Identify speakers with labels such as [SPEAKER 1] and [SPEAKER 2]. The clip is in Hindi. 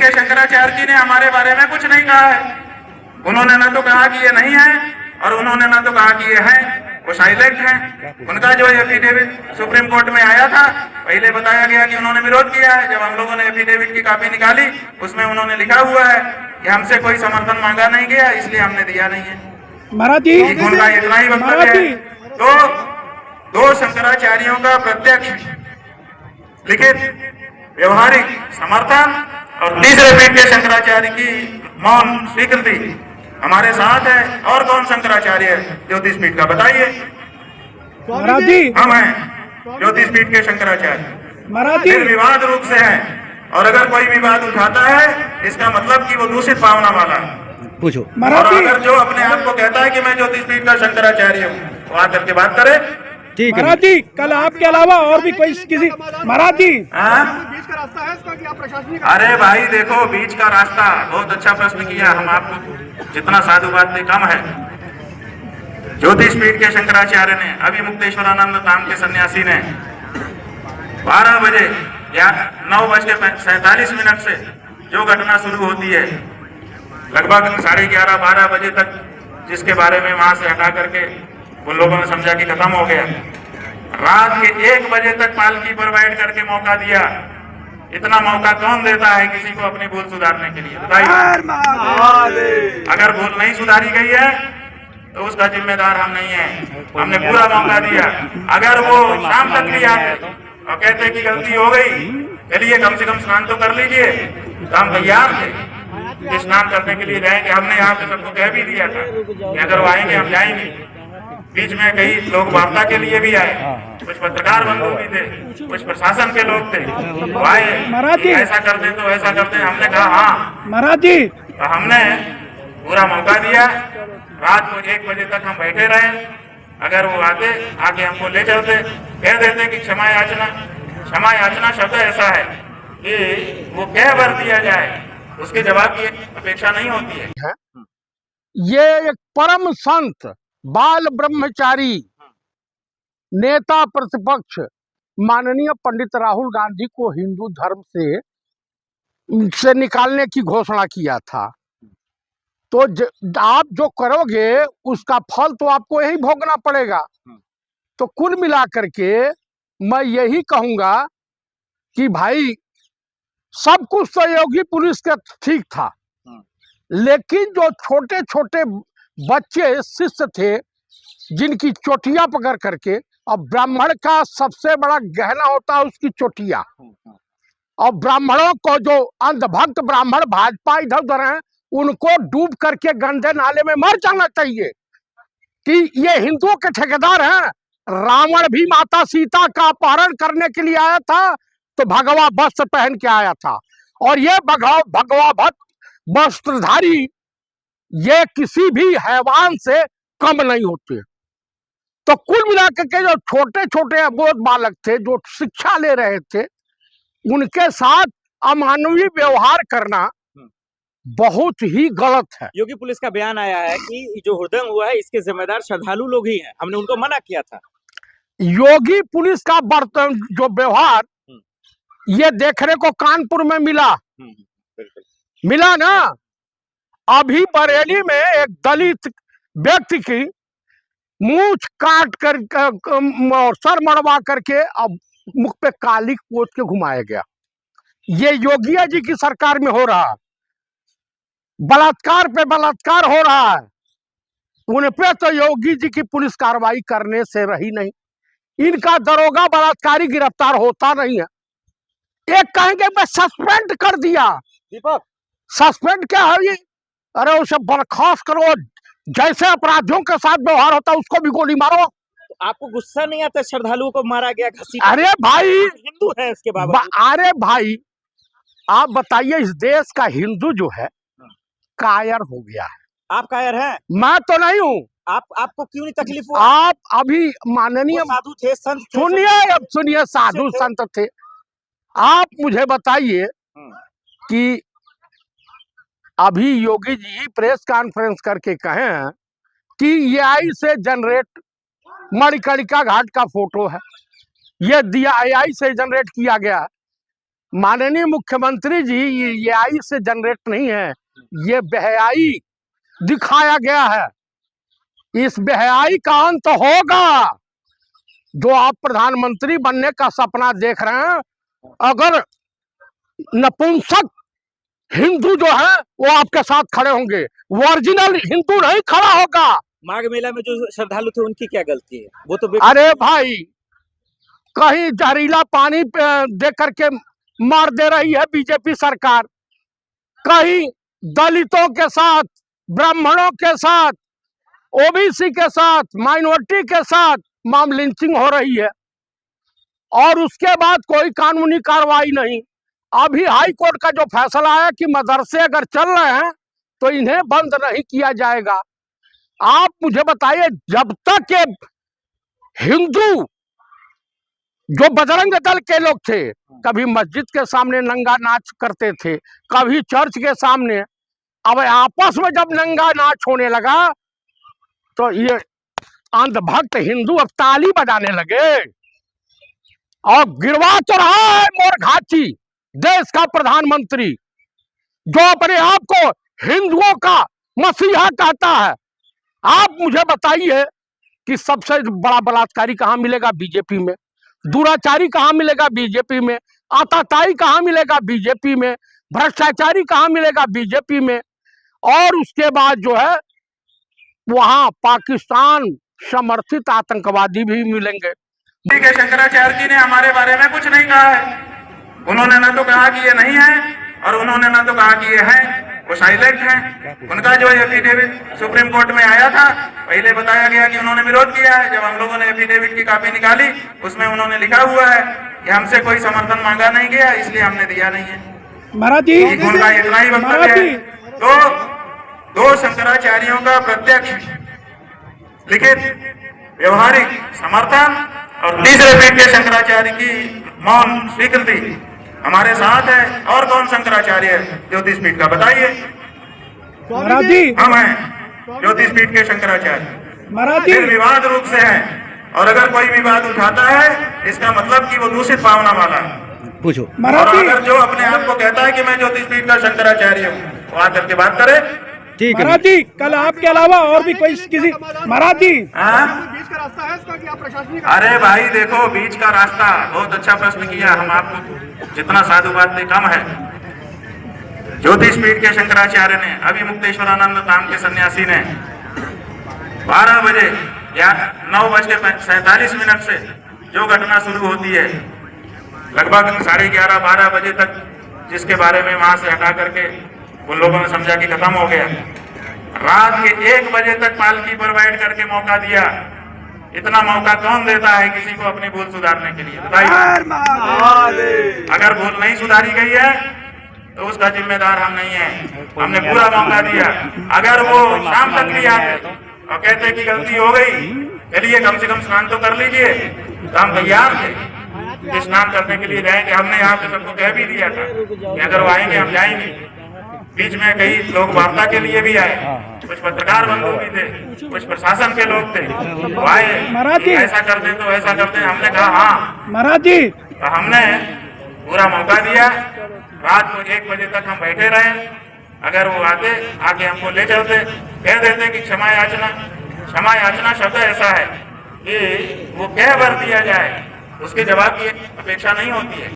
[SPEAKER 1] के शंकराचार्य जी ने हमारे बारे में कुछ नहीं कहा है। उन्होंने ना तो कहा कि ये नहीं है और उन्होंने ना तो कहा कि ये है, वो साइलेंट है। उनका जो एफिडेविट सुप्रीम कोर्ट में आया था, पहले बताया गया कि उन्होंने विरोध किया है। जब हम लोगों ने एफिडेविट की कॉपी निकाली, उसमें उन्होंने लिखा हुआ है कि हमसे कोई समर्थन मांगा नहीं गया, इसलिए हमने दिया नहीं है।
[SPEAKER 2] महाराज जी,
[SPEAKER 1] उनका इतना ही वक्तव्य है। तो दो शंकराचार्यों का प्रत्यक्ष लिखित व्यवहारिक समर्थन और तीसरे पीठ के शंकराचार्य की मौन स्वीकृति हमारे साथ है। और कौन शंकराचार्य है ज्योतिष पीठ का, बताइए।
[SPEAKER 2] महाराज जी,
[SPEAKER 1] हम हैं ज्योतिष पीठ के शंकराचार्य।
[SPEAKER 2] महाराज जी,
[SPEAKER 1] विवाद रूप से है, और अगर कोई विवाद उठाता है इसका मतलब कि वो दूषित भावना वाला है।
[SPEAKER 3] पूछो।
[SPEAKER 1] और
[SPEAKER 2] महाराज जी,
[SPEAKER 1] अगर जो अपने आप को कहता है कि मैं ज्योतिष पीठ का शंकराचार्य हूँ, तो आकर के बात करे।
[SPEAKER 3] ठीक है
[SPEAKER 2] महाराज जी, कल आपके अलावा और भी कोई किसी, महाराज जी,
[SPEAKER 4] बीच का रास्ता है इसका कि आप प्रशासनिक?
[SPEAKER 1] अरे भाई देखो, बीच का रास्ता, बहुत अच्छा प्रश्न किया। हम आपको जितना साधुवाद दे कम है। ज्योतिष पीठ के शंकराचार्य ने, अभी मुक्तेश्वरानंद नाम के सन्यासी ने 12 बजे या 9:47 से जो घटना शुरू होती है, लगभग 11:30 12 बजे तक, जिसके बारे में वहां से हटा करके उन लोगों ने समझा कि खत्म हो गया। रात के 1 बजे तक पालकी पर बैठ करके मौका दिया। इतना मौका कौन देता है किसी को अपनी भूल सुधारने के लिए, बताइए। अगर भूल नहीं सुधारी गई है तो उसका जिम्मेदार हम नहीं है। हमने पूरा मौका दिया। अगर वो शाम तक भी आते और कहते कि गलती हो गई, चलिए कम से कम स्नान तो कर लीजिए, तो हम तैयार थे कि स्नान करने के लिए जाएंगे। हमने यहाँ पे सबको कह भी दिया था कि अगर वो आएंगे हम जाएंगे। बीच में कई लोग वार्ता के लिए भी आए, कुछ पत्रकार बंधु भी थे, कुछ प्रशासन के लोग थे, वो आए, ऐसा करते तो ऐसा करते। हमने कहा हाँ
[SPEAKER 2] महाराज जी,
[SPEAKER 1] तो हमने पूरा मौका दिया। रात को 1 बजे तक हम बैठे रहे। अगर वो आते, आके हमको ले चलते, कह देते कि क्षमा याचना। क्षमा याचना शब्द ऐसा है कि वो कह भर दिया जाए, उसके जवाब की अपेक्षा नहीं होती है।
[SPEAKER 5] ये एक परम संत, बाल ब्रह्मचारी, नेता प्रतिपक्ष माननीय पंडित राहुल गांधी को हिंदू धर्म से निकालने की घोषणा किया था। तो आप जो करोगे उसका फल तो आपको यही भोगना पड़ेगा। तो कुल मिलाकर के मैं यही कहूंगा कि भाई सब कुछ तो योगी पुलिस का ठीक था, लेकिन जो छोटे छोटे बच्चे शिष्य थे जिनकी चोटियां पकड़ करके, अब ब्राह्मण का सबसे बड़ा गहना होता है उसकी चोटियां, और ब्राह्मणों को जो अंधभक्त ब्राह्मण भाजपा इधर उधर हैं उनको डूब करके गंदे नाले में मर जाना चाहिए कि ये हिंदुओं के ठेकेदार हैं। रावण भी माता सीता का अपहरण करने के लिए आया था तो भगवा वस्त्र पहन के आया था, और ये भगवा वस्त्रधारी ये किसी भी हैवान से कम नहीं होते। तो कुल मिलाकर के जो छोटे छोटे अबोध बालक थे जो शिक्षा ले रहे थे, उनके साथ अमानवीय व्यवहार करना बहुत ही गलत है।
[SPEAKER 3] योगी पुलिस का बयान आया है कि जो हुड़दंग हुआ है इसके जिम्मेदार श्रद्धालु लोग ही हैं, हमने उनको मना किया था।
[SPEAKER 5] योगी पुलिस का बर्तन जो व्यवहार ये देखने को कानपुर में मिला, मिला ना। अभी बरेली में एक दलित व्यक्ति की मूंछ काट कर सर मड़वा करके अब मुख पे काली पोत के घुमाया गया। ये योगी जी की सरकार में हो रहा है। बलात्कार पे बलात्कार हो रहा है। उन पे तो योगी जी की पुलिस कार्रवाई करने से रही नहीं। इनका दरोगा बलात्कारी गिरफ्तार होता नहीं है। एक कहेंगे मैं सस्पेंड कर दिया।
[SPEAKER 3] दीपक,
[SPEAKER 5] सस्पेंड क्या है ये? अरे उसे बर्खास्त करो, जैसे अपराधियों के साथ व्यवहार होता है उसको भी गोली मारो।
[SPEAKER 3] तो आपको गुस्सा नहीं आता श्रद्धालुओं को मारा गया, घसीट?
[SPEAKER 5] अरे भाई,
[SPEAKER 3] हिंदू है इसके बाबत।
[SPEAKER 5] अरे भाई आप बताइए, इस देश का हिंदू जो है कायर हो गया है।
[SPEAKER 3] आप कायर हैं?
[SPEAKER 5] मैं तो नहीं हूँ।
[SPEAKER 3] आपको क्यों नहीं तकलीफ हुआ?
[SPEAKER 5] आप अभी माननीय
[SPEAKER 3] साधु थे, संत थे,
[SPEAKER 5] सुनिए, अब सुनिए, साधु संत थे। आप मुझे बताइए कि अभी योगी जी प्रेस कॉन्फ्रेंस करके कहें कि ये AI से जनरेट मणिकर्णिका घाट का फोटो है, ये दिया AI से जनरेट किया गया। माननीय मुख्यमंत्री जी ये आई से जनरेट नहीं है, ये बेहयाई दिखाया गया है। इस बेहयाई का अंत होगा। जो आप प्रधानमंत्री बनने का सपना देख रहे हैं, अगर नपुंसक हिंदू जो है वो आपके साथ खड़े होंगे, ओरिजिनल हिंदू नहीं खड़ा होगा।
[SPEAKER 3] माघ मेला में जो श्रद्धालु थे उनकी क्या गलती है? वो तो
[SPEAKER 5] अरे भाई, कहीं जहरीला पानी दे करके मार दे रही है बीजेपी सरकार, कहीं दलितों के साथ, ब्राह्मणों के साथ, ओबीसी के साथ, माइनॉरिटी के साथ मॉब लिंचिंग हो रही है, और उसके बाद कोई कानूनी कार्रवाई नहीं। अभी हाई कोर्ट का जो फैसला आया कि मदरसे अगर चल रहे हैं तो इन्हें बंद नहीं किया जाएगा। आप मुझे बताइए, जब तक ये हिंदू जो बजरंग दल के लोग थे, कभी मस्जिद के सामने नंगा नाच करते थे, कभी चर्च के सामने, अब आपस में जब नंगा नाच होने लगा तो ये अंधभक्त हिंदू अब ताली बजाने लगे। और गिरवा तो रहा है मोरघाची देश का प्रधानमंत्री, जो अपने आप को हिंदुओं का मसीहा कहता है। आप मुझे बताइए कि सबसे बड़ा बलात्कारी कहाँ मिलेगा? बीजेपी में। दुराचारी कहाँ मिलेगा? बीजेपी में। आताताई कहाँ मिलेगा? बीजेपी में। भ्रष्टाचारी कहाँ मिलेगा? बीजेपी में। और उसके बाद जो है वहां पाकिस्तान समर्थित आतंकवादी भी मिलेंगे।
[SPEAKER 1] के शंकराचार्य जी ने हमारे बारे में कुछ नहीं कहा है। उन्होंने ना तो कहा कि ये नहीं है और उन्होंने ना तो कहा कि ये है, वो साइलेंट है। उनका जो एफिडेविट सुप्रीम कोर्ट में आया था, पहले बताया गया कि उन्होंने विरोध किया है। जब हम लोगों ने एफिडेविट की कॉपी निकाली, उसमें उन्होंने लिखा हुआ है कि हमसे कोई समर्थन मांगा नहीं गया, इसलिए हमने दिया नहीं है।
[SPEAKER 2] महाराज जी,
[SPEAKER 1] उनका इतना ही वक्तव्य है। तो दो शंकराचार्यों का प्रत्यक्ष लिखित व्यवहारिक समर्थन और तीसरे पीठ के शंकराचार्य की मौन स्वीकृति हमारे साथ है। और कौन शंकराचार्य है ज्योतिष पीठ का? बताइए।
[SPEAKER 2] महाराज जी,
[SPEAKER 1] हम हैं ज्योतिष पीठ के शंकराचार्य।
[SPEAKER 2] महाराज जी,
[SPEAKER 1] निर्विवाद रूप से है, और अगर कोई विवाद उठाता है इसका मतलब कि वो दूषित भावना वाला है।
[SPEAKER 3] पूछो।
[SPEAKER 1] और
[SPEAKER 2] महाराज जी,
[SPEAKER 1] अगर जो अपने आप को कहता है कि मैं ज्योतिष पीठ का शंकराचार्य हूँ, वो आकर के बात करे।
[SPEAKER 2] महाराज जी, कल आपके अलावा और भी कोई किसी, महाराज जी,
[SPEAKER 4] बीच का रास्ता है इसका कि आप प्रशासनिक?
[SPEAKER 1] अरे भाई देखो, बीच का रास्ता, बहुत अच्छा प्रश्न किया। हम आपको जितना साधुवाद दे कम है। ज्योतिष पीठ के शंकराचार्य ने, अभी मुक्तेश्वरानंद नाम के सन्यासी ने 12 बजे या 9:47 से जो घटना शुरू होती है, लगभग 11:30 12 बजे तक, जिसके बारे में वहां से हटा करके उन लोगों ने समझा कि खत्म हो गया। रात के 1 बजे तक पालकी पर बैठ करके मौका दिया। इतना मौका कौन देता है किसी को अपनी भूल सुधारने के लिए? बताइए। अगर भूल नहीं सुधारी गई है तो उसका जिम्मेदार हम नहीं है। हमने पूरा मौका दिया। अगर वो शाम तक भी आते और कहते कि गलती हो गई, चलिए कम से कम स्नान तो कर लीजिए, तो हम तैयार थे। स्नान करने के लिए जाएंगे। हमने यहाँ पे सबको कह भी दिया था कि अगर वो आएंगे हम जाएंगे। बीच में कई लोग वार्ता के लिए भी आए, कुछ पत्रकार बंधु भी थे, कुछ प्रशासन के लोग थे, वो आए, ऐसा कर दे तो ऐसा कर दे। हमने कहा हाँ
[SPEAKER 2] महाराज जी,
[SPEAKER 1] तो हमने पूरा मौका दिया। रात को 1 बजे तक हम बैठे रहे। अगर वो आते, आके हमको ले चलते, कह देते कि क्षमा याचना। क्षमा याचना शब्द ऐसा है कि वो कह भर दिया जाए, उसके जवाब की अपेक्षा नहीं होती है।